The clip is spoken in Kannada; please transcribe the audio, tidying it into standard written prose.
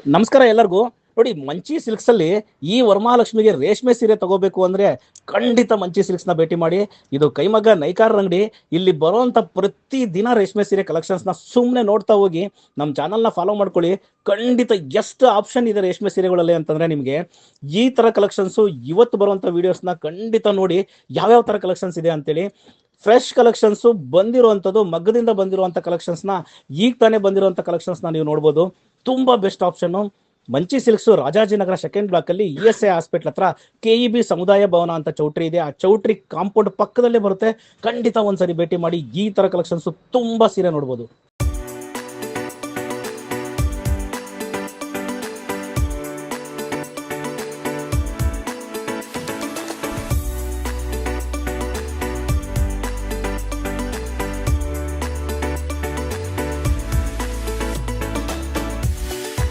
ನಮಸ್ಕಾರ ಎಲ್ಲರಿಗೂ. ನೋಡಿ, ಮಂಚಿ ಸಿಲ್ಕ್ಸ್ ಅಲ್ಲಿ ಈ ವರಮಹಾಲಕ್ಷ್ಮಿಗೆ ರೇಷ್ಮೆ ಸೀರೆ ತಗೋಬೇಕು ಅಂದ್ರೆ ಖಂಡಿತ ಮಂಚಿ ಸಿಲ್ಕ್ಸ್ ನ ಭೇಟಿ ಮಾಡಿ. ಇದು ಕೈಮಗ್ಗ ನೈಕಾರ ಅಂಗಡಿ. ಇಲ್ಲಿ ಬರುವಂತ ಪ್ರತಿ ದಿನ ರೇಷ್ಮೆ ಸೀರೆ ಕಲೆಕ್ಷನ್ಸ್ ನ ಸುಮ್ಮನೆ ನೋಡ್ತಾ ಹೋಗಿ ನಮ್ಮ ಚಾನಲ್ ನ ಫಾಲೋ ಮಾಡ್ಕೊಳ್ಳಿ. ಖಂಡಿತ ಎಷ್ಟು ಆಪ್ಷನ್ ಇದೆ ರೇಷ್ಮೆ ಸೀರೆಗಳಲ್ಲಿ ಅಂತಂದ್ರೆ ನಿಮಗೆ ಈ ತರ ಕಲೆಕ್ಷನ್ಸ್ ಇವತ್ತು ಬರುವಂತ ವಿಡಿಯೋಸ್ ನ ಖಂಡಿತ ನೋಡಿ ಯಾವ್ಯಾವ ತರ ಕಲೆಕ್ಷನ್ಸ್ ಇದೆ ಅಂತೇಳಿ. ಫ್ರೆಶ್ ಕಲೆಕ್ಷನ್ಸ್ ಬಂದಿರುವಂತದ್ದು, ಮಗ್ಗದಿಂದ ಬಂದಿರುವಂತ ಕಲೆಕ್ಷನ್ಸ್ ನ ಈಗ ತಾನೇ ಬಂದಿರುವಂತ ಕಲೆಕ್ಷನ್ಸ್ ನ ನೀವು ನೋಡಬಹುದು. ತುಂಬಾ best option Manchi Silks. Rajajinagar second block ಅಲ್ಲಿ ESI ಹಾಸ್ಪಿಟಲ್ ಹತ್ರ KEB ಸಮುದಾಯ ಭವನ ಅಂತ ಚೌಟ್ರಿ ಇದೆ. ಆ ಚೌಟ್ರಿ ಕಾಂಪೌಂಡ್ ಪಕ್ಕದಲ್ಲೇ ಬರುತ್ತೆ. ಖಂಡಿತ ಒಂದ್ಸರಿ ಭೇಟಿ ಮಾಡಿ. ಈ ತರ ಕಲೆಕ್ಷನ್ಸ್ ತುಂಬಾ ಸೀರೆ ನೋಡಬಹುದು.